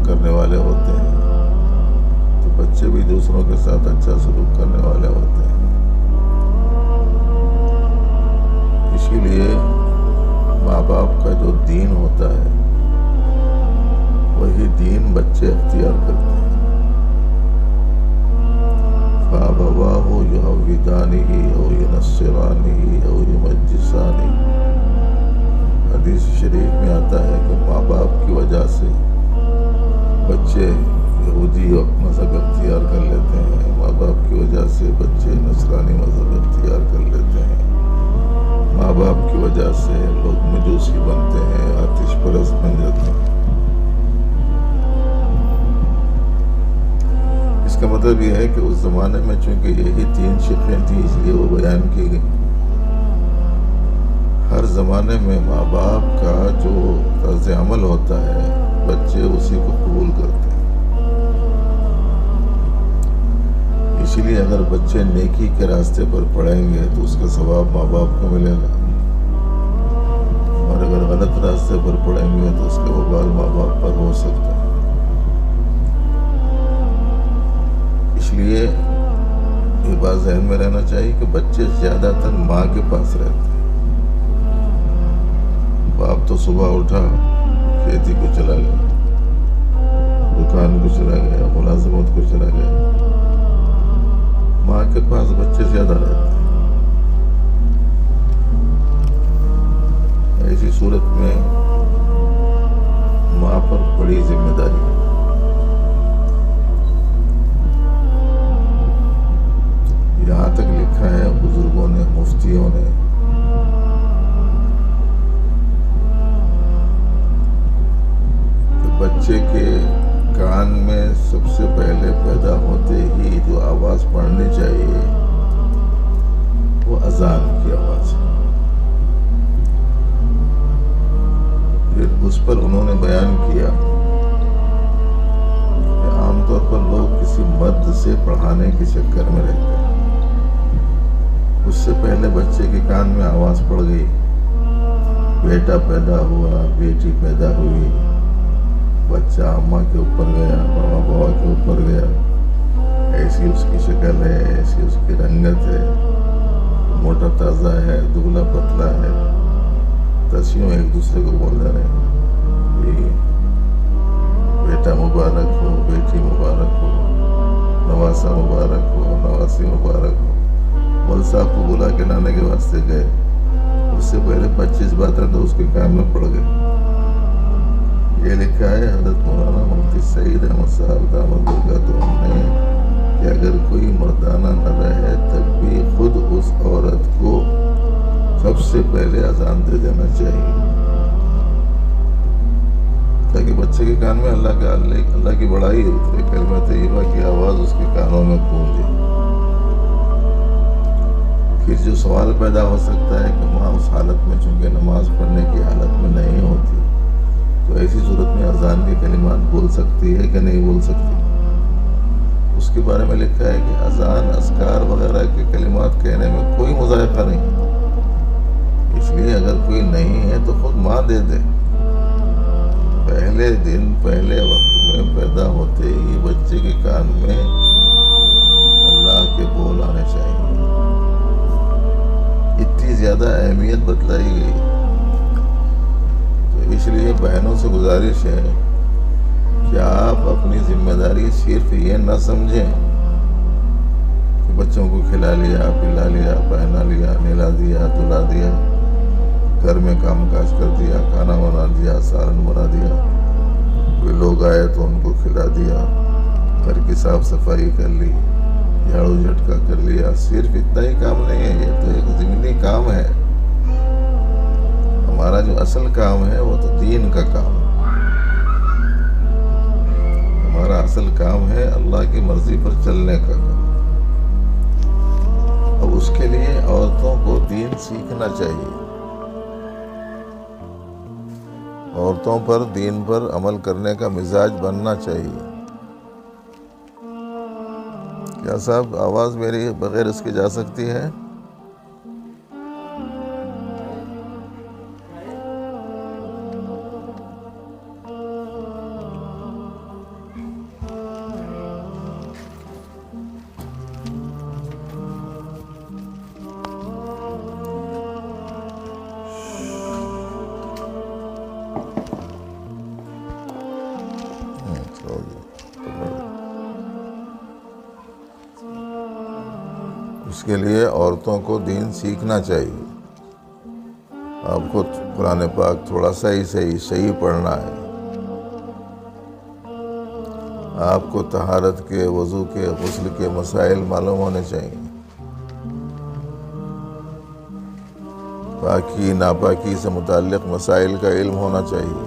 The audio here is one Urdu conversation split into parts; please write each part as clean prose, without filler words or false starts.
کرنے والے ہوتے ہیں تو بچے بھی دوسروں کے ساتھ اچھا سلوک کرنے والے ہوتے ہیں۔ اسی لیے ماں باپ کا جو دین ہوتا ہے وہی دین بچے اختیار کرتے ہیں۔ فَأَبَوَاهُ يُهَوِّدَانِهِ أَوْ يُنَصِّرَانِهِ أَوْ يُمَجِّسَانِهِ۔ حدیث شریف میں آتا ہے کہ ماں باپ کی وجہ سے بچے یہودی مذہب اختیار کر لیتے ہیں، ماں باپ کی وجہ سے بچے نصرانی مذہب اختیار کر لیتے ہیں، ماں باپ کی وجہ سے لوگ مجوسی بنتے ہیں، آتش پرست بن جاتے ہیں۔ اس کا مطلب یہ ہے کہ اس زمانے میں چونکہ یہی تین شقیں تھیں اس لیے وہ بیان کی گئی۔ ہر زمانے میں ماں باپ کا جو طرز عمل ہوتا ہے بچے اسی کو قبول کرتے ہیں۔ اسی لیے اگر بچے نیکی کے راستے پر پڑھیں گے تو اس کا ثواب ماں باپ کو ملے گا، اور اگر غلط راستے پر پڑھیں گے تو اس کا وبال ماں باپ پر ہو سکتا ہے۔ اس لیے یہ بات ذہن میں رہنا چاہیے کہ بچے زیادہ تر ماں کے پاس رہتے ہیں۔ باپ تو صبح اٹھا کھیتی کو چلا گیا، دکان کو چلا گیا، ملازمت کو چلا گیا، ماں کے پاس بچے زیادہ رہتے ہیں۔ ایسی صورت میں ماں پر بڑی ذمہ داری ہے۔ یہاں تک لکھا ہے بزرگوں نے، مفتیوں نے، کہ بچے کے کان میں سب سے پہلے پیدا ہوتے ہی جو آواز پڑھنی چاہیے وہ اذان کی آواز ہے۔ پھر اس پر انہوں نے بیان کیا کہ عام طور پر لوگ کسی مرد سے پڑھانے کے چکر میں رہتے ہیں، اس سے پہلے بچے کے کان میں آواز پڑ گئی، بیٹا پیدا ہوا، بیٹی پیدا ہوئی، بچہ اماں کے اوپر گیا، ماما بابا کے اوپر گیا، ایسی اس کی شکل ہے، ایسی اس کی رنگت ہے، موٹا تازہ ہے، دبلا پتلا ہے، تسیوں ایک دوسرے کو بول رہے ہیں، بیٹا مبارک ہو، بیٹی مبارک ہو، نواسا مبارک ہو، نواسی مبارک ہو۔ مول صاحب کو بلا کے لانے کے واسطے گئے، اس سے پہلے 25 باتیں تو اس کے کان میں پڑ گئے۔ یہ لکھا ہے حضرت مولانا مفتی سعید احمد صاحب دامت برکاتہم نے کہ اگر کوئی مردانہ نہ رہے تب بھی خود اس عورت کو سب سے پہلے اذان دے دینا چاہیے، تاکہ بچے کے کان میں اللہ کی بڑائی اترے، کلمہ طیبہ کی آواز اس کے کانوں میں گونجے۔ پھر جو سوال پیدا ہو سکتا ہے کہ ماں اس حالت میں چونکہ نماز پڑھنے کی حالت میں نہیں ہوتی تو ایسی صورت میں اذان کے کلمات بول سکتی ہے کہ نہیں بول سکتی؟ اس کے بارے میں لکھا ہے کہ اذان، اذکار وغیرہ کے کلمات کہنے میں کوئی مذائقہ نہیں، اس لیے اگر کوئی نہیں ہے تو خود ماں دے دے۔ پہلے دن پہلے وقت میں پیدا ہوتے ہی بچے کے کان میں اللہ کے بول آنے چاہیے۔ اتنی زیادہ اہمیت بتلائی گئی تو اس لیے بہنوں سے گزارش ہے کہ آپ اپنی ذمہ داری صرف یہ نہ سمجھیں کہ بچوں کو کھلا لیا، پلا لیا، پہنا لیا، نہلا دیا، دھلا دیا، گھر میں کام کاج کر دیا، کھانا بنا دیا، سالن بنا دیا، کوئی لوگ آئے تو ان کو کھلا دیا، گھر کی صاف صفائی کر لی، جھاڑو جھٹکا کر لیا۔ صرف اتنا ہی کام نہیں ہے، یہ تو ایک ضمنی کام ہے۔ ہمارا جو اصل کام ہے وہ تو دین کا کام ہے۔ ہمارا اصل کام ہے اللہ کی مرضی پر چلنے کا کام۔ اب اس کے لیے عورتوں کو دین سیکھنا چاہیے، عورتوں پر دین پر عمل کرنے کا مزاج بننا چاہیے۔ کیا صاحب آواز میری بغیر اس کی جا سکتی ہے؟ اس کے لیے عورتوں کو دین سیکھنا چاہیے. آپ کو قرآن پاک تھوڑا صحیح پڑھنا ہے. آپ کو طہارت کے، وضو کے، غسل کے مسائل معلوم ہونے چاہیے. پاکی ناپاکی سے متعلق مسائل کا علم ہونا چاہیے.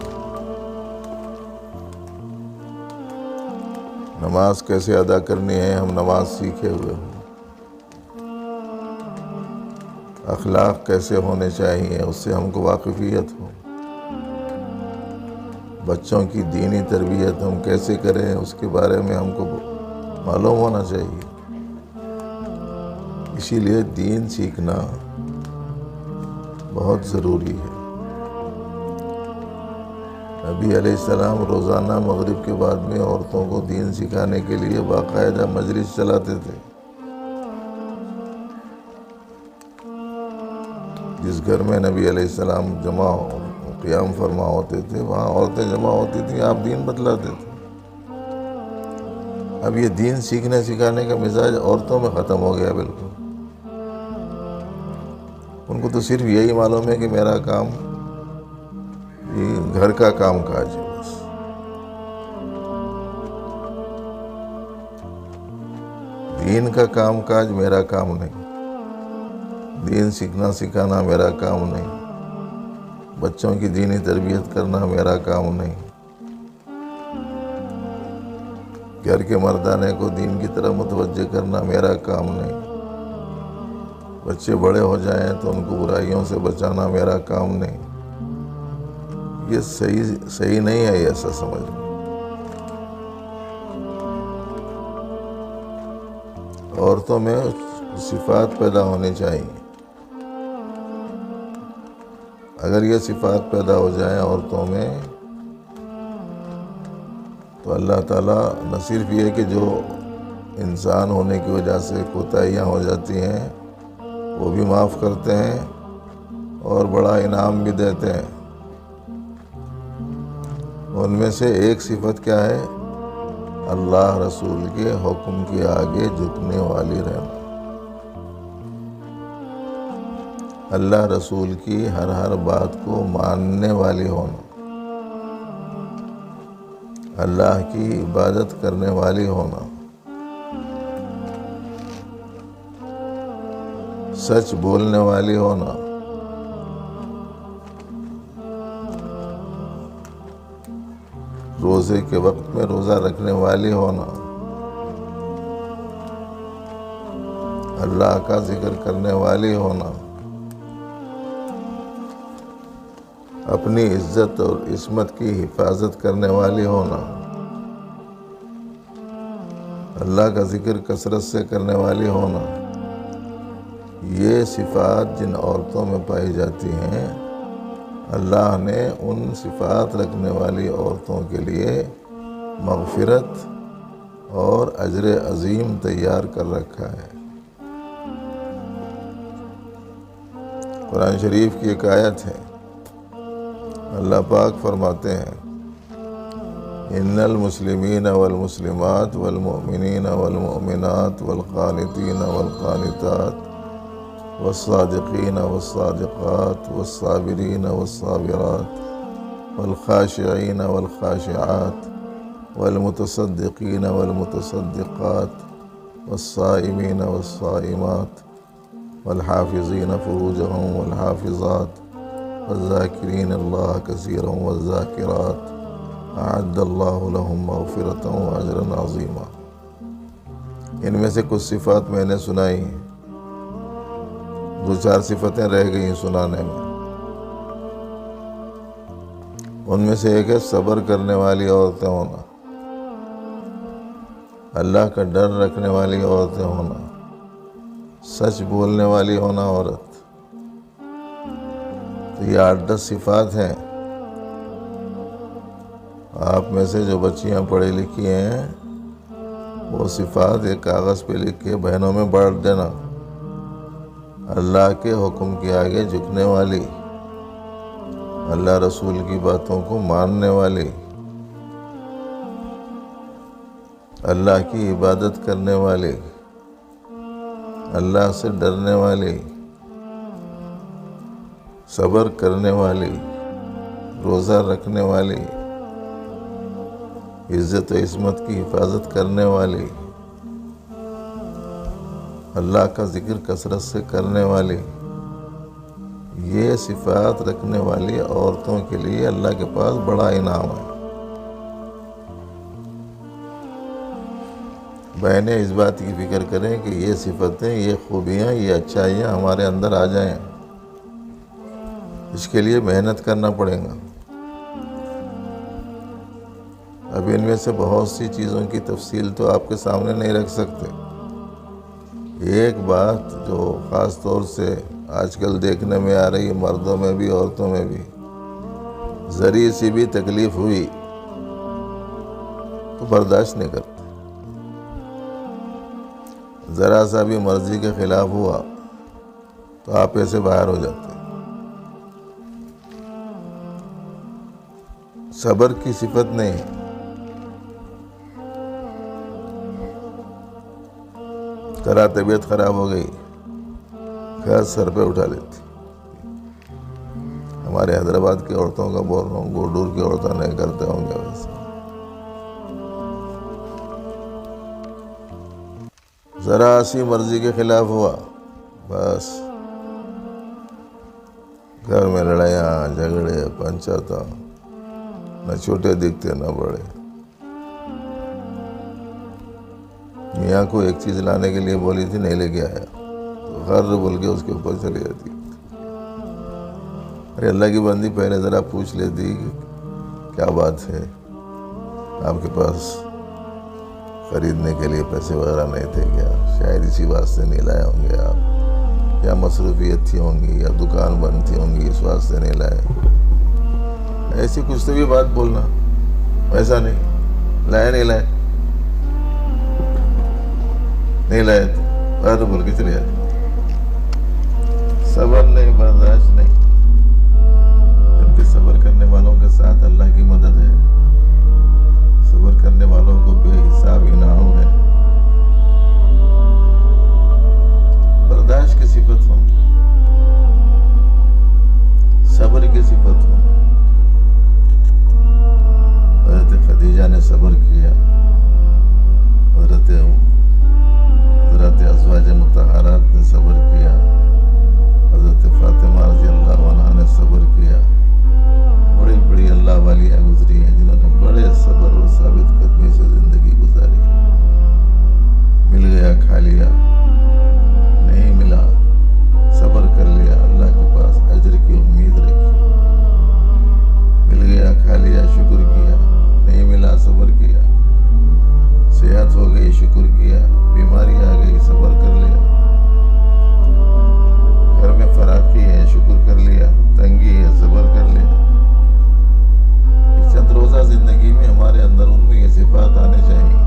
نماز کیسے ادا کرنی ہے، ہم نماز سیکھے ہوئے ہوں. اخلاق کیسے ہونے چاہیے، اس سے ہم کو واقفیت ہو. بچوں کی دینی تربیت ہم کیسے کریں، اس کے بارے میں ہم کو معلوم ہونا چاہیے. اسی لیے دین سیکھنا بہت ضروری ہے. نبی علیہ السلام روزانہ مغرب کے بعد میں عورتوں کو دین سکھانے کے لیے باقاعدہ مجلس چلاتے تھے. جس گھر میں نبی علیہ السلام قیام فرما ہوتے تھے، وہاں عورتیں جمع ہوتی تھیں، آپ دین بتلاتے تھے. اب یہ دین سیکھنے سکھانے کا مزاج عورتوں میں ختم ہو گیا بالکل. ان کو تو صرف یہی معلوم ہے کہ میرا کام یہ گھر کا کام کاج ہے بس. دین کا کام کاج میرا کام نہیں. دین سیکھنا سکھانا میرا کام نہیں. بچوں کی دینی تربیت کرنا میرا کام نہیں. گھر کے مردانے کو دین کی طرف متوجہ کرنا میرا کام نہیں. بچے بڑے ہو جائیں تو ان کو برائیوں سے بچانا میرا کام نہیں. یہ صحیح نہیں ہے ایسا سمجھ. عورتوں میں صفات پیدا ہونی چاہیے. اگر یہ صفات پیدا ہو جائیں عورتوں میں تو اللہ تعالیٰ نہ صرف یہ کہ جو انسان ہونے کی وجہ سے کوتاہیاں ہو جاتی ہیں وہ بھی معاف کرتے ہیں اور بڑا انعام بھی دیتے ہیں. ان میں سے ایک صفت کیا ہے؟ اللہ رسول کے حکم کے آگے جھکنے والی رہنا. اللہ رسول کی ہر بات کو ماننے والی ہونا. اللہ کی عبادت کرنے والی ہونا. سچ بولنے والی ہونا. روزے کے وقت میں روزہ رکھنے والی ہونا. اللہ کا ذکر کرنے والی ہونا. اپنی عزت اور عصمت کی حفاظت کرنے والی ہونا. اللہ کا ذکر کثرت سے کرنے والی ہونا. یہ صفات جن عورتوں میں پائی جاتی ہیں، اللہ نے ان صفات رکھنے والی عورتوں کے لیے مغفرت اور اجر عظیم تیار کر رکھا ہے. قرآن شریف کی ایک آیت ہے، اللہ پاک فرماتے ہیں ان المسلمین والمسلمات والمؤمنین والمؤمنات والقانتین والقانتات والصادقین والصادقات والصابرین والصابرات والخاشعین والخاشعات والمتصدقین والمتصدقات والصائمین والصائمات والحافظین فروجهم والحافظات والذاکرین اللہ کثیرا والذاکرات اعد اللہ لهم مغفرۃ واجرا عظیما. ان میں سے کچھ صفات میں نے سنائی ہیں، 2-4 صفتیں رہ گئی سنانے میں. ان میں سے ایک ہے صبر کرنے والی عورتیں ہونا. اللہ کا ڈر رکھنے والی عورتیں ہونا. سچ بولنے والی ہونا عورت. تو یہ 8-10 صفات ہیں. آپ میں سے جو بچیاں پڑھی لکھی ہیں وہ صفات ایک کاغذ پہ لکھ کے بہنوں میں بانٹ دینا. اللہ کے حکم کے آگے جھکنے والی، اللہ رسول کی باتوں کو ماننے والی، اللہ کی عبادت کرنے والے، اللہ سے ڈرنے والے، صبر کرنے والے، روزہ رکھنے والے، عزت و عصمت کی حفاظت کرنے والے، اللہ کا ذکر کثرت سے کرنے والے، یہ صفات رکھنے والی عورتوں کے لیے اللہ کے پاس بڑا انعام ہے۔ بہنیں اس بات کی فکر کریں کہ یہ صفتیں، یہ خوبیاں، یہ اچھائیاں ہمارے اندر آ جائیں، اس کے لیے محنت کرنا پڑے گا۔ اب ان میں سے بہت سی چیزوں کی تفصیل تو آپ کے سامنے نہیں رکھ سکتے۔ ایک بات جو خاص طور سے آج کل دیکھنے میں آ رہی ہے، مردوں میں بھی عورتوں میں بھی، ذرا سی بھی تکلیف ہوئی تو برداشت نہیں کرتے، ذرا سا بھی مرضی کے خلاف ہوا تو آپ ایسے باہر ہو جاتے ہیں۔ صبر کی صفت نہیں ہے۔ ذرا طبیعت خراب ہو گئی، خیر سر پہ اٹھا لیتی۔ ہمارے حیدرآباد کی عورتوں کا بول رہا ہوں، گوڈور کی عورتیں نہیں کرتے ہوں گے ویسے۔ ذرا سی مرضی کے خلاف ہوا بس گھر میں لڑائیاں، جھگڑے، پنچاتا، نہ چھوٹے دکھتے نہ بڑے۔ میاں کو ایک چیز لانے کے لیے بولی تھی، نہیں لے کے آیا تو غر بول کے اس کے اوپر چلی جاتی۔ ارے اللہ کی بندی، پہلے ذرا پوچھ لیتی کہ کیا بات ہے، آپ کے پاس خریدنے کے لیے پیسے وغیرہ نہیں تھے کیا؟ شاید اسی واسطے نہیں لائے ہوں گے آپ، یا مصروفیت تھی ہوں گی، یا دکان بند تھی ہوں گی، اس واسطے نہیں لائے۔ ایسی کچھ تو بھی بات بولنا، ایسا نہیں لائے، نہیں لائے، نہیں لائے تو بات بول کے چلے جاتے۔ صبر نہیں، برداشت نہیں، جبکہ صبر کرنے والوں کے ساتھ اللہ کی مدد ہے، صبر کرنے والوں کو بے حساب انعام ہے۔ برداشت کی صفت ہو، صبر کی صفت ہو۔ حضرت خدیجہ نے صبر کیا، حضرت ازواج مطہرات نے صبر کیا، حضرت فاطمہ رضی اللہ عنہ نے صبر کیا۔ بڑی بڑی اللہ والیاں گزری ہیں جنہوں نے بڑے صبر اور ثابت قدمی سے زندگی گزاری۔ مل گیا کھا لیا، نہیں ملا صبر کر لیا، اللہ کے پاس اجر کی امید رکھی۔ مل گیا کھا لیا، شکر کیا، نہیں ملا صبر کیا۔ صحت ہو گئی، شکر کیا، بیماری آ گئی، صبر کر لیا۔ گھر میں فراخی ہے، شکر کر لیا، تنگی ہے، صبر کر لیا۔ اس چند روزہ زندگی میں ہمارے اندر ان میں یہ صفات آنے چاہیے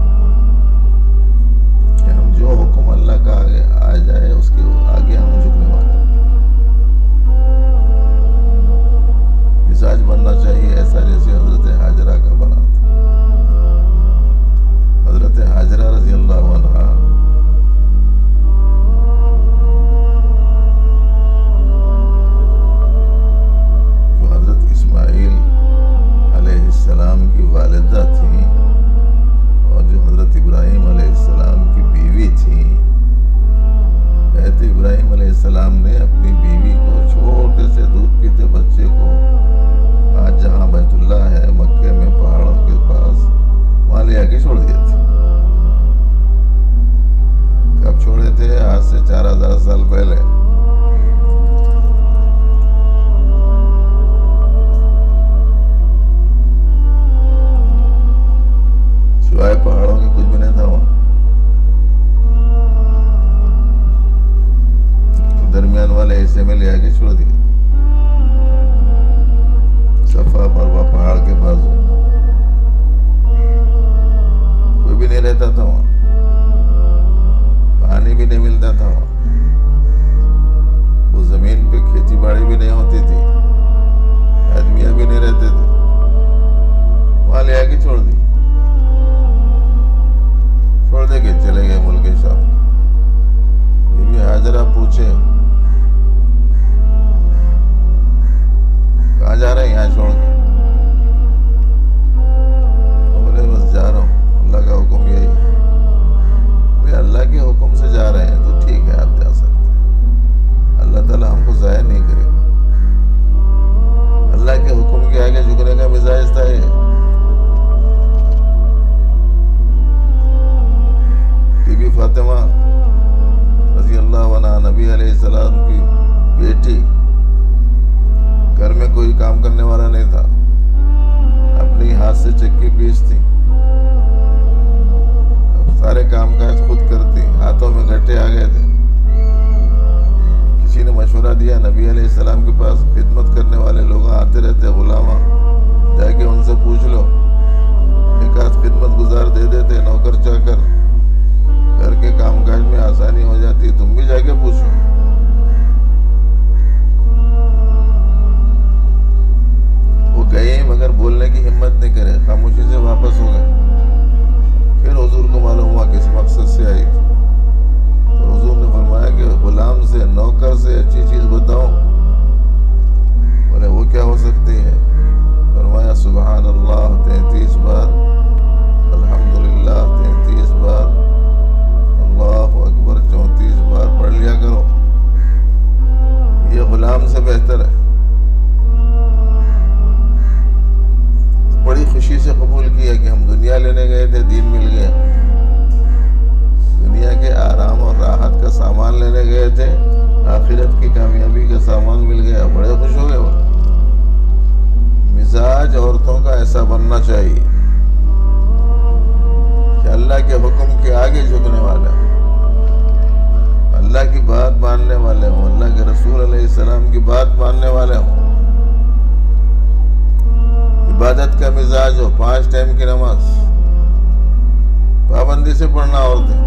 کہ ہم جو حکم اللہ کا آگے آ جائے اس کے آگے ہم جھکنے والے۔ مزاج بننا چاہیے ایسا جیسے حضرت ہاجرہ کا بنا تھا۔ حضرت ہاجرہ رضی اللہ عنہا جو حضرت اسماعیل علیہ السلام کی والدہ تھیں اور جو حضرت ابراہیم علیہ السلام کی بیوی تھیں، حضرت ابراہیم علیہ السلام نے اپنی بیوی کو، چھوٹے سے دودھ پیتے بچے کو، آج جہاں بیت اللہ ہے مکے میں پہاڑوں کے پاس، وہاں لے آ کے چھوڑ دیا تھا۔ کب چھوڑے تھے؟ آج سے 4000 سال پہلے۔ سوائے پہاڑوں کے کچھ بھی نہیں تھا وہاں، درمیان والے حصے میں لے آ کے چھوڑ دیا، صفا مروہ پہاڑ کے بازو، کوئی بھی نہیں رہتا تھا وہاں، پانی بھی نہیں ملتا تھا وہاں۔ گئے تھے دین مل گیا، دنیا کے آرام اور راحت کا سامان لینے گئے تھے آخرت کی کامیابی کا سامان مل گیا، بڑے خوش ہو گئے وہ۔ مزاج عورتوں کا ایسا بننا چاہیے کہ اللہ کے حکم کے آگے جھکنے والے ہوں، اللہ کی بات ماننے والے ہوں، اللہ کے رسول علیہ السلام کی بات ماننے والے ہوں، عبادت کا مزاج ہو، 5 ٹائم کی نماز پابندی سے پڑھنا عورتیں۔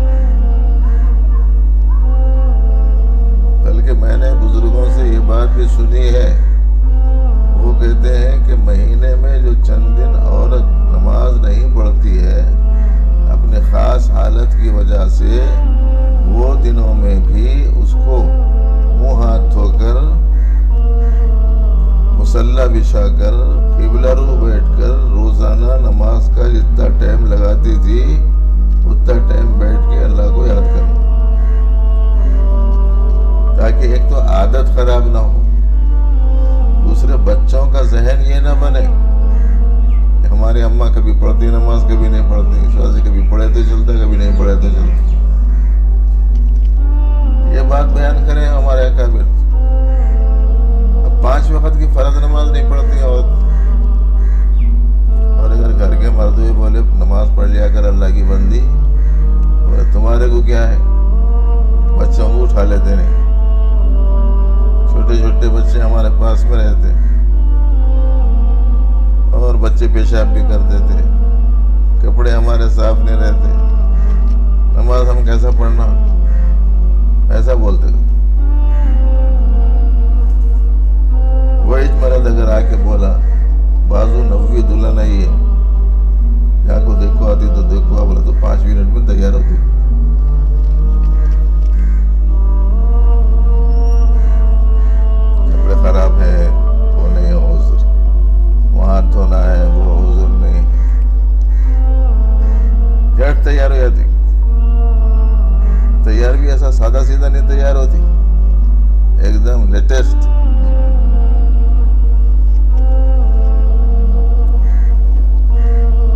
بلکہ میں نے بزرگوں سے یہ بات بھی سنی ہے، وہ کہتے ہیں کہ مہینے میں جو چند دن عورت نماز نہیں پڑھتی ہے اپنے خاص حالت کی وجہ سے، وہ دنوں میں بھی اس کو منہ ہاتھ دھو کر مصلی بچھا کر قبلہ رو بیٹھ کر روزانہ نماز کا جتنا ٹائم لگاتی تھی اتنا ٹائم بیٹھ کے اللہ کو یاد کریں، تاکہ ایک تو عادت خراب نہ ہو، دوسرے بچوں کا ذہن یہ نہ بنے کہ ہماری اماں کبھی پڑھتی نماز کبھی نہیں پڑھتی، شوہر کبھی پڑھے تو چلتا کبھی نہیں پڑھے تو چلتا۔ یہ بات بیان کریں ہمارے اکابر، اب 5 وقت کی فرض نماز نہیں پڑھتی عورت، اور اگر گھر کے مرد بھی بولے نماز پڑھ لیا کر اللہ کی بندی، تمہارے کو کیا ہے، بچوں کو اٹھا لیتے نہیں، چھوٹے چھوٹے بچے ہمارے پاس میں رہتے اور بچے پیشاب بھی کر دیتے، کپڑے ہمارے صاف نہیں رہتے، نماز ہم کیسا پڑھنا، ایسا بولتے تھے۔ وہی مرد اگر آ کے بولا بازو 90 دلہن نہیں ہے، جا کو دیکھو آتی تو دیکھو، بولا تو 5 منٹ میں تیار ہوتی۔ کپڑے خراب ہے وہ نہیں ہے عذر، وہاں ہاتھ دھونا ہے وہ عذر نہیں، جھٹ تیار ہو جاتی۔ تیار بھی ایسا سادہ سیدھا نہیں تیار ہوتی، ایک دم لیٹسٹ۔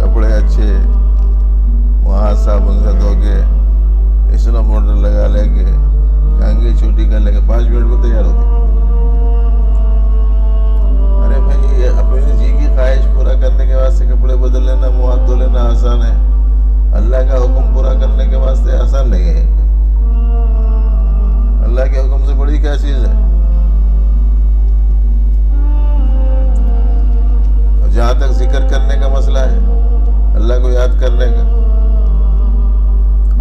کپڑے اچھے، وہاں صابن سے دھو کے اسنو پاؤڈر لگا لے کے کنگھی چھوٹی کر لے کے 5 منٹ میں تیار ہوتی۔ ارے بھائی اپنی جی کی خواہش پورا کرنے کے واسطے کپڑے بدل لینا، منہ ہاتھ دھو لینا آسان ہے، اللہ کا حکم پورا کرنے کے واسطے آسان نہیں ہے۔ اللہ کے حکم سے بڑی کیا چیز ہے؟ جہاں تک ذکر کرنے کا مسئلہ ہے، اللہ کو یاد کرنے کا،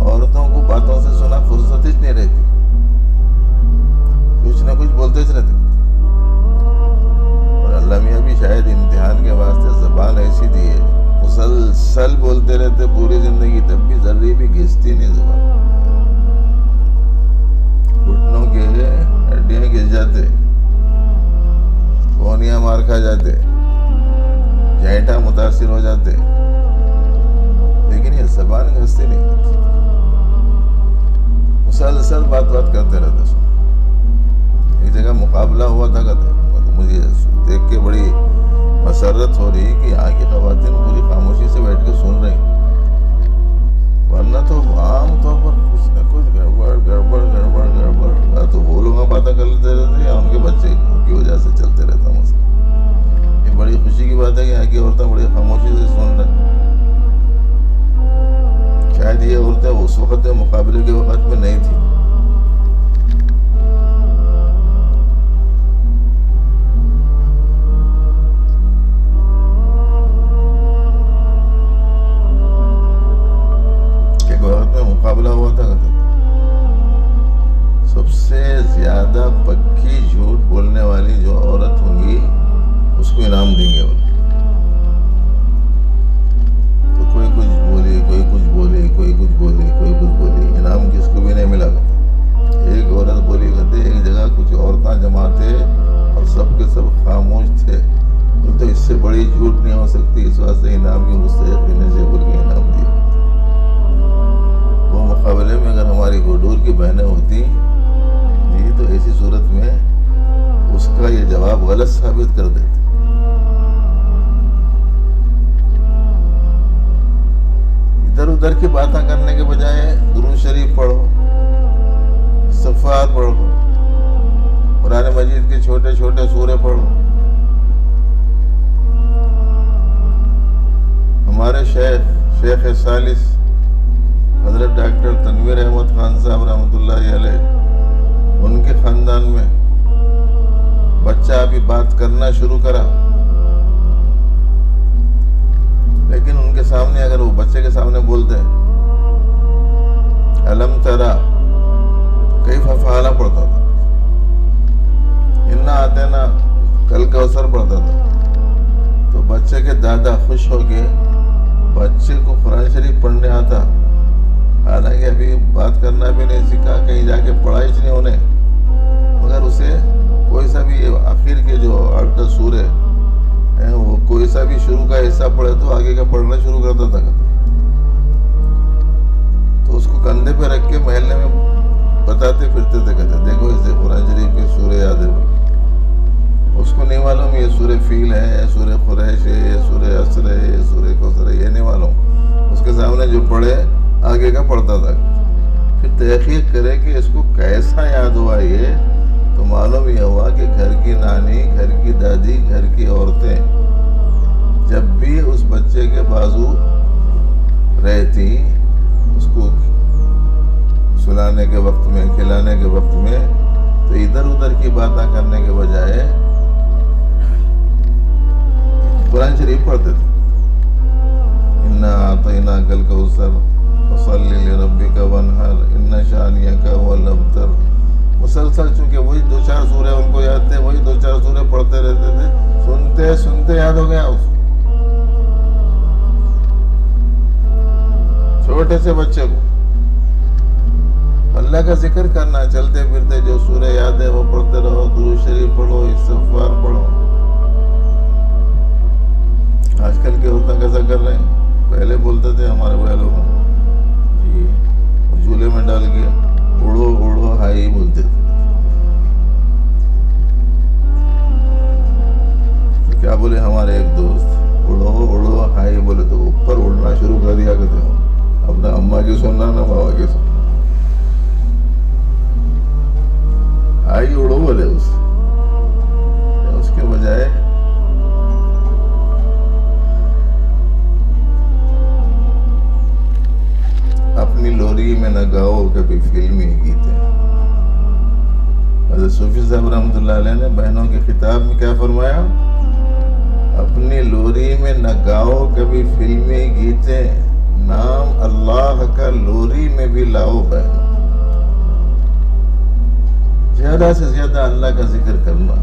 عورتوں کو باتوں سے سنا فرصت ہی نہیں رہتی، کچھ نہ کچھ بولتے ہی رہتے، اور اللہ میاں بھی شاید امتحان کے واسطے زبان ایسی دی ہے، مسلسل بولتے رہتے پوری زندگی، تب بھی ذرے بھی گھستی نہیں زبان، گھٹنوں کے ہڈیاں گھس جاتے، کونیاں مار کھا جاتے، جھینٹا متاثر ہو جاتے، لیکن یہ زبان گھستی نہیں کرتی، مسلسل بات کرتے رہتے۔ ایک جگہ مقابلہ ہوا تھا، کہتے مجھے دیکھ کے بڑی مسرت ہو رہی کہ یہاں کی خواتین پوری خاموشی سے بیٹھ کے سن رہی، ورنہ تو عام طور پر کچھ نہ کچھ گڑبڑ تو وہ لوگ باتیں کر لیتے رہتے یا ان کے بچے کی وجہ سے چلتے رہتا مسئلہ۔ یہ بڑی خوشی کی بات ہے کہ یہاں کی عورتیں بڑی خاموشی سے سن رہے۔ شاید یہ عورتیں اس وقت مقابلے کے وقت میں نہیں تھی، ایک وقت میں مقابلہ ہوا تھا، سب سے زیادہ پکی جھوٹ بولنے والی جو عورت ہوں گی اس کو انعام دیں گے۔ تو کوئی کچھ بولی، کوئی کچھ بولی، کوئی کچھ بولی، کوئی کچھ بولی، انعام کس کو بھی نہیں ملا۔ ایک عورت بولی کرتے، ایک جگہ کچھ عورتیں جمع تھے اور سب کے سب خاموش تھے، تو اس سے بڑی جھوٹ نہیں ہو سکتی، اس واسطے انعام کی مستحق سے بول کے انعام دیا۔ وہ مقابلے میں اگر ہماری گڈور کی بہنیں ہوتی جی تو ایسی صورت میں اس کا یہ جواب غلط ثابت کر دیتے۔ ادھر کی باتیں کرنے کے بجائے درود شریف پڑھو، استغفار پڑھو، قرآن مجید کے چھوٹے چھوٹے سورے پڑھو. ہمارے شیخ ثالث حضرت ڈاکٹر تنویر احمد خان صاحب رحمۃ اللہ علیہ، ان کے خاندان میں بچہ ابھی بات کرنا شروع کرا، لیکن ان کے سامنے اگر وہ بچے کے سامنے بولتے الم ترا کیف فعل پڑھتا تھا، انا آتینا کل کوثر پڑھتا تھا، تو بچے کے دادا خوش ہو کے بچے کو قرآن شریف پڑھنے آتا، حالانکہ ابھی بات کرنا بھی نہیں سیکھا، کہیں جا کے پڑھائی نہیں ہونے، مگر اسے کوئی سا بھی آخر کے جو 8 سورے ہیں وہ کوئی سا بھی شروع کا حصہ پڑھے تو آگے کا پڑھنا شروع کرتا تھا. تو اس کو کندھے پہ رکھ کے محلے میں بتاتے پھرتے تھے، کہتے دیکھو اسے قرآن شریف کے سورے یاد ہے. اس کو نہیں معلوم یہ سورہ فیل ہے، یہ سورہ قریش ہے، یہ سورہ عصر ہے، یہ سورہ کوثر ہے، یہ نہیں معلوم. اس کے سامنے جو پڑھے آگے کا پڑھتا تھا. پھر تحقیق کرے کہ اس کو کیسا یاد ہوا، یہ تو معلوم یہ ہوا کہ گھر کی نانی، گھر کی دادی، گھر کی عورتیں جب بھی اس بچے کے بازو رہتی، اس کو سلانے کے وقت میں، کھلانے کے وقت میں، تو ادھر ادھر کی باتیں کرنے کے بجائے قرآن شریف پڑھتے تھے. انا اعطیناک الکوثر فصلی لربک وانحر ان شانئک هو الابتر. مسلسل چونکہ وہی 2-4 سورے ان کو یاد تھے، وہی 2-4 سورے پڑھتے رہتے تھے، سنتے سنتے یاد ہو گیا. اس چھوٹے سے بچے کو اللہ کا ذکر کرنا، چلتے پھرتے جو سورے یاد ہے وہ پڑھتے رہو، درود شریف پڑھو، استغفار پڑھو. آج کل کے عورتیں کیسا کر رہے ہیں؟ پہلے بولتے تھے ہمارے بڑے لوگ جی جھولے میں ڈال کے اڑو اڑو ہائی بولتے تھے. تو کیا بولے ہمارے ایک دوست، اڑو اڑو ہائی بولے تو اوپر اڑنا شروع کر دیا کرتے ہو. اپنا اماں کی سننا نہ بابا کی سننا، ہائی اڑو بولے. اس کے بجائے اپنی لوری میں نہ گاؤ کبھی فلمی گیتے. حضرت صوفی صاحب رحمۃ اللہ علیہ نے بہنوں کے خطاب میں کیا فرمایا؟ اپنی لوری میں نہ گاؤ کبھی فلمی گیتے، نام اللہ کا لوری میں بھی لاؤ بہنوں. زیادہ سے زیادہ اللہ کا ذکر کرنا،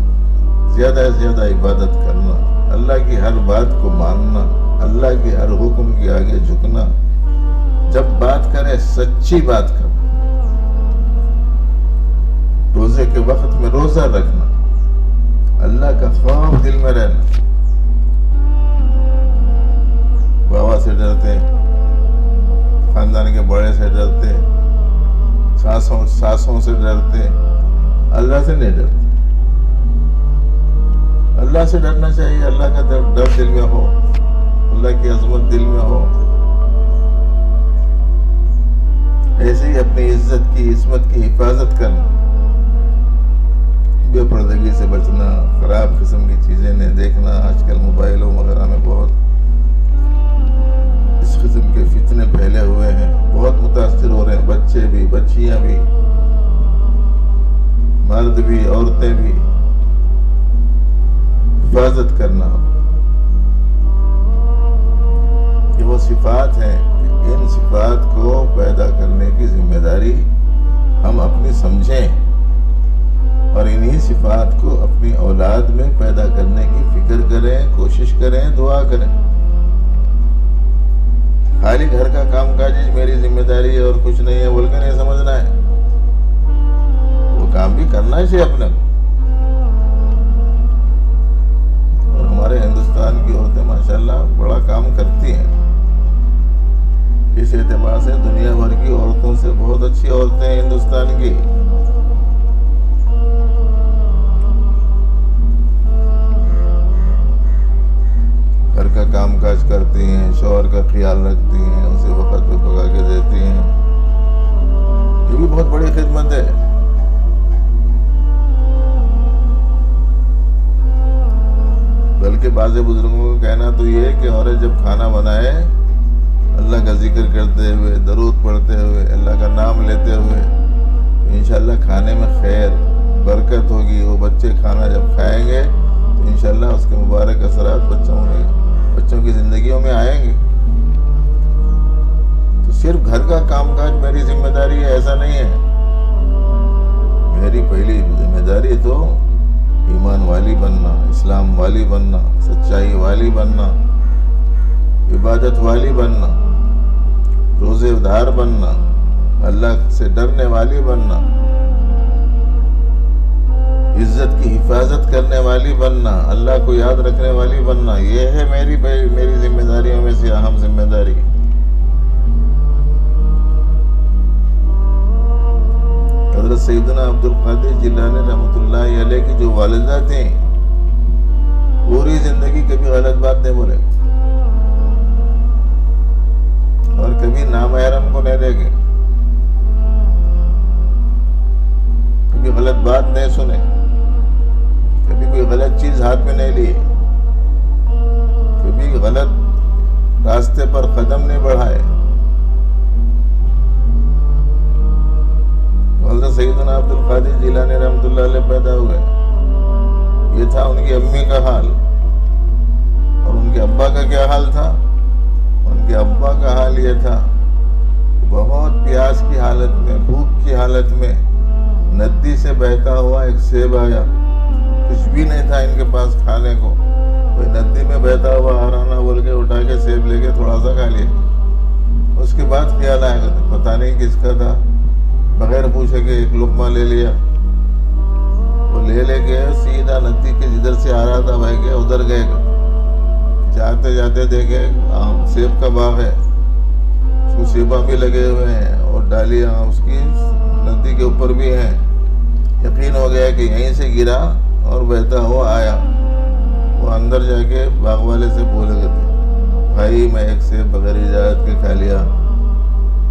زیادہ سے زیادہ عبادت کرنا، اللہ کی ہر بات کو ماننا، اللہ کے ہر حکم کے آگے جھکنا. جب بات کرے سچی بات کرنا، روزے کے وقت میں روزہ رکھنا، اللہ کا خوف دل میں رہنا. بابا سے ڈرتے، خاندان کے بڑے سے ڈرتے، ساسوں سے ڈرتے، اللہ سے نہیں ڈرتے. اللہ سے ڈرنا چاہیے، اللہ کا ڈر دل میں ہو، اللہ کی عظمت دل میں ہو. ایسے ہی اپنی عزت کی، عصمت کی حفاظت کرنا، بے پردگی سے بچنا، خراب قسم کی چیزیں نہیں دیکھنا. آج کل موبائلوں وغیرہ میں بہت اس قسم کے فتنے پھیلے ہوئے ہیں، بہت متاثر ہو رہے ہیں، بچے بھی، بچیاں بھی، مرد بھی، عورتیں بھی. حفاظت کرنا، یہ وہ صفات ہیں، ان صفات کو پیدا کرنے کی ذمہ داری ہم اپنی سمجھیں اور انہی صفات کو اپنی اولاد میں پیدا کرنے کی فکر کریں، کوشش کریں، دعا کریں. خالی گھر کا کام کاج میری ذمہ داری ہے اور کچھ نہیں ہے بول کے نہیں سمجھنا ہے. وہ کام بھی کرنا چاہیے اپنے کو. اور ہمارے ہندوستان کی عورتیں ماشاءاللہ بڑا کام کرتی ہیں. اس اعتبار سے دنیا بھر کی عورتوں سے بہت اچھی عورتیں ہیں ہندوستان کی. گھر کا کام کاج کرتی ہیں، شوہر کا خیال رکھتی ہیں، اسے وقت پہ تو یہ ہے کہ عورت جب کھانا بنائے اللہ کا ذکر کرتے ہوئے، درود پڑھتے ہوئے، اللہ کا نام لیتے ہوئے، انشاءاللہ کھانے میں خیر برکت ہوگی. وہ بچے کھانا جب کھائیں گے تو انشاءاللہ اس کے مبارک اثرات بچوں کی زندگیوں میں آئیں گے. تو صرف گھر کا کام کاج میری ذمہ داری ہے ایسا نہیں ہے. میری پہلی ذمہ داری تو ایمان والی بننا، اسلام والی بننا، سچائی والی بننا، عبادت والی بننا، روزے دار بننا، اللہ سے ڈرنے والی بننا، عزت کی حفاظت کرنے والی بننا، اللہ کو یاد رکھنے والی بننا. یہ ہے میری ذمہ داریوں میں سے اہم ذمہ داری. حضرت سیدنا عبد القادر جیلانی رحمۃ اللہ علیہ کی جو والدہ تھیں، پوری زندگی کبھی غلط بات نہیں بولے اور کبھی نامحرم کو نہیں دیکھے، کبھی غلط بات نہیں سنے، کبھی کوئی غلط چیز ہاتھ میں نہیں لی، کبھی غلط راستے پر قدم نہیں بڑھائے. حضرت سیدنا عبد القادر جیلانی رحمۃ اللہ علیہ پیدا ہوئے. یہ تھا ان کی امی کا حال. اور ان کے ابا کا کیا حال تھا؟ ان کے ابا کا حال یہ تھا، بہت پیاس کی حالت میں، بھوک کی حالت میں ندی سے بہتا ہوا ایک سیب آیا. کچھ بھی نہیں تھا ان کے پاس کھانے کو. کوئی ندی میں بہتا ہوا آرانا بول کے اٹھا کے سیب لے کے تھوڑا سا کھا لیا. اس کے بعد خیال آیا پتہ نہیں کس کا تھا، بغیر پوچھے کہ ایک لقمہ لے لیا. وہ لے کے سیدھا ندی کے جدھر سے آ رہا تھا بھائی کے ادھر گئے. جاتے جاتے دیکھے سیب کا باغ ہے، اس کو سیبا بھی لگے ہوئے ہیں اور ڈالیاں اس کی ندی کے اوپر بھی ہیں. یقین ہو گیا کہ یہیں سے گرا اور بہتا ہوا آیا. وہ اندر جا کے باغ والے سے بولے گئے تھے، بھائی میں ایک سیب بغیر اجازت کے کھا لیا،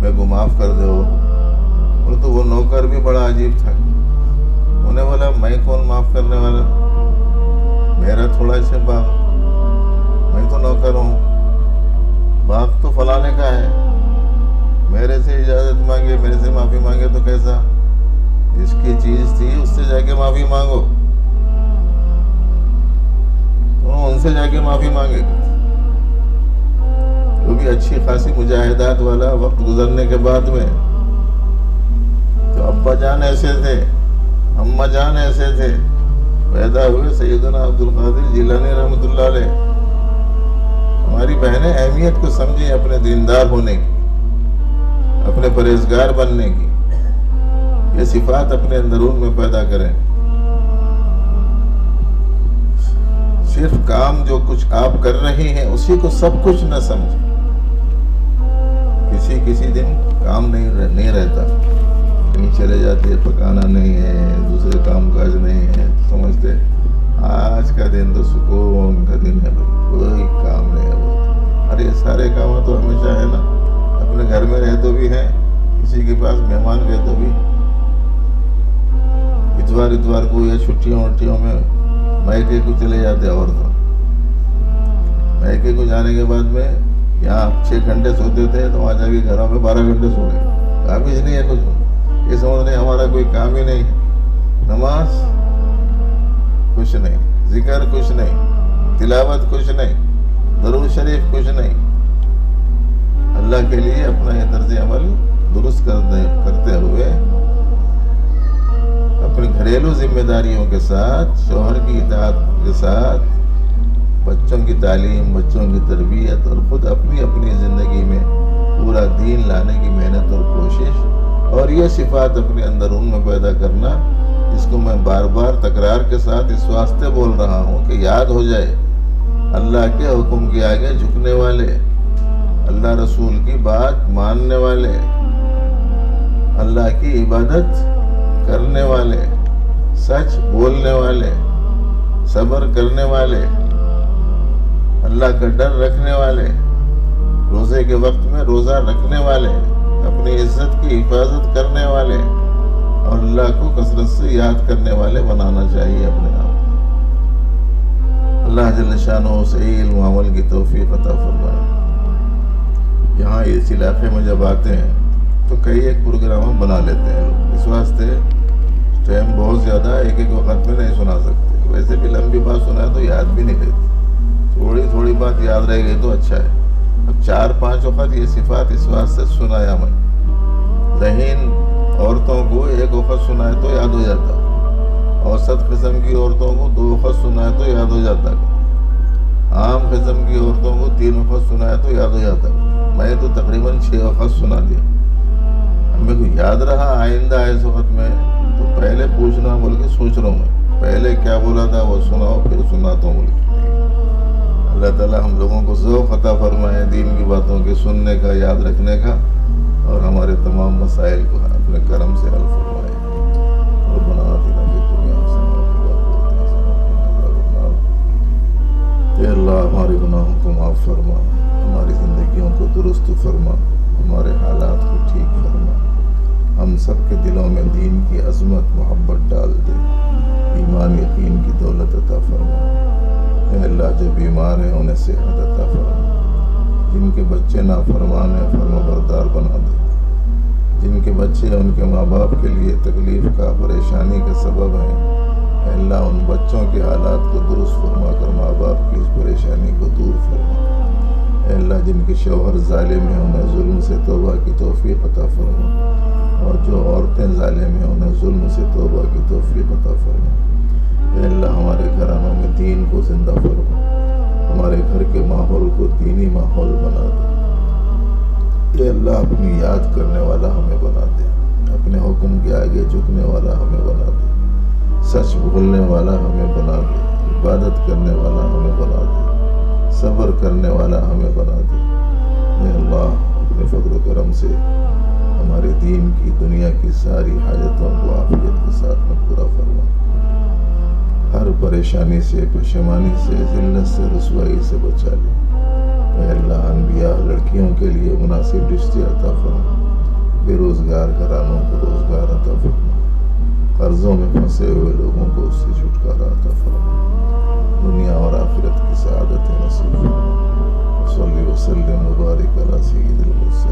میرے کو معاف کر دو. اور تو وہ نوکر بھی بڑا عجیب تھا. انہیں بولا میں کون معاف کرنے والا، میرا تھوڑا سے باغ، میں تو نوکر ہوں، باغ تو فلانے کا ہے، میرے سے اجازت مانگے، میرے سے معافی مانگے تو کیسا؟ جس کی چیز تھی اس سے جا کے معافی مانگو. ان سے جا کے معافی مانگے. وہ بھی اچھی خاصی مجاہدات والا وقت گزرنے کے بعد میں. تو ابا جان ایسے تھے، اماں جان ایسے تھے، پیدا ہوئے سیدنا عبد القادر جیلانی رحمۃ اللہ علیہ. ہماری بہنیں اہمیت کو سمجھیں اپنے دیندار ہونے کی، اپنے پرہیزگار بننے کی. یہ صفات اپنے اندرون میں پیدا کریں. صرف کام جو کچھ آپ کر رہے ہیں اسی کو سب کچھ نہ سمجھیں. کسی دن کام نہیں رہتا، کہیں چلے جاتے، پکانا نہیں ہے، دوسرے کام کاج نہیں ہے، سمجھتے آج کا دن تو سکون کا دن ہے، کوئی کام نہیں ہے. ارے سارے کام تو ہمیشہ ہے نا. اپنے گھر میں رہ تو بھی ہیں، کسی کے پاس مہمان گئے تو بھی اتوار کو یا چھٹیوں میں میکے کو چلے جاتے. اور تو میکے کو جانے کے بعد میں یہاں 6 گھنٹے سوتے تھے تو وہاں جا کے گھروں میں 12 گھنٹے سو گئے. کام ہی نہیں ہے کچھ. یہ سمجھ رہے ہمارا کوئی کام ہی نہیں. نماز کچھ نہیں، ذکر کچھ نہیں، تلاوت کچھ نہیں، درود شریف کچھ نہیں. اللہ کے لیے اپنا یہ طرز عمل درست کرتے ہوئے اپنی گھریلو ذمہ داریوں کے ساتھ، شوہر کی اطاعت کے ساتھ، بچوں کی تعلیم، بچوں کی تربیت اور خود اپنی زندگی میں پورا دین لانے کی محنت اور کوشش، اور یہ صفات اپنے اندرون میں پیدا کرنا، جس کو میں بار بار تکرار کے ساتھ اس واسطے بول رہا ہوں کہ یاد ہو جائے. اللہ کے حکم کے آگے جھکنے والے، اللہ رسول کی بات ماننے والے، اللہ کی عبادت کرنے والے، سچ بولنے والے، صبر کرنے والے، اللہ کا ڈر رکھنے والے، روزے کے وقت میں روزہ رکھنے والے، اپنی عزت کی حفاظت کرنے والے اور اللہ کو کثرت سے یاد کرنے والے بنانا چاہیے اپنے آپ. اللہ جل شانہ صحیح علم و عمل کی توفیق عطا فرمائے۔ یہاں اس علاقے میں جب آتے ہیں تو کئی ایک پروگرام بنا لیتے ہیں لوگ، اس واسطے ٹائم بہت زیادہ ایک ایک وقت میں نہیں سنا سکتے، ویسے بھی لمبی بات سنا تو یاد بھی نہیں رہتی، تھوڑی تھوڑی بات یاد رہ گئی تو اچھا ہے۔ اب 4-5 وقت یہ صفات اس واسطے سنایا میں، ذہین عورتوں کو ایک وقت سنائے تو یاد ہو جاتا، اوسط قسم کی عورتوں کو 2 وقت سنائے تو یاد ہو جاتا، عام قسم کی عورتوں کو 3 وقت سنائے تو یاد ہو جاتا۔ میں تو تقریباً 6 وقت سنا دیا، میرے کو یاد رہا آئندہ اس وقت میں تو پہلے پوچھنا بول کے سوچ رہا ہوں، میں پہلے کیا بولا تھا وہ سناؤ پھر سناتا ہوں بول کے۔ اللہ تعالیٰ ہم لوگوں کو ذوق عطا فرمائے دین کی باتوں کے سننے کا، یاد رکھنے کا، اور ہمارے تمام مسائل کو اپنے کرم سے حل فرمائے۔ اور بنا دینا کہ دنیا اے اللہ ہمارے گناہوں کو معاف فرما، ہماری زندگیوں کو درست فرما، ہمارے حالات کو ٹھیک فرما، ہم سب کے دلوں میں دین کی عظمت محبت ڈال دے، ایمان یقین کی دولت عطا فرما۔ اے اللہ جو بیمار ہیں انہیں صحت عطا فرما، جن کے بچے نافرمان ہیں فرما بردار بنا دے، جن کے بچے ان کے ماں باپ کے لیے تکلیف کا پریشانی کا سبب ہیں، اے اللہ ان بچوں کے حالات کو درست فرما کر ماں باپ کی اس پریشانی کو دور فرما۔ اے اللہ جن کے شوہر ظالم ہیں انہیں ظلم سے توبہ کی توفیق عطا فرما، اور جو عورتیں ظالم ہیں انہیں ظلم سے توبہ کی توفیق عطا فرما۔ اے اللہ ہمارے گھرانوں میں دین کو زندہ فرما، ہمارے گھر کے ماحول کو دینی ماحول بنا دے۔ اے اللہ اپنی یاد کرنے والا ہمیں بنا دے، اپنے حکم کے آگے جھکنے والا ہمیں بنا دے، سچ بولنے والا ہمیں بنا دے، عبادت کرنے والا ہمیں بنا دے، صبر کرنے والا ہمیں بنا دے۔ اے اللہ اپنے فضل و کرم سے ہمارے دین کی دنیا کی ساری حاجتوں کو عافیت کے ساتھ میں پورا فرما، ہر پریشانی سے، پشیمانی سے، ذلت سے، رسوائی سے بچا لے۔ اے اللہ انبیاء لڑکیوں کے لیے مناسب رشتے عطا فرما، بے روزگار گھرانوں کو روزگار عطا فرما، قرضوں میں پھنسے ہوئے لوگوں کو اس سے چھٹکارا عطا فرما، دنیا اور آخرت کی سعادت نصیب فرما۔ صلی وسلم مبارک علی سید المرسلین۔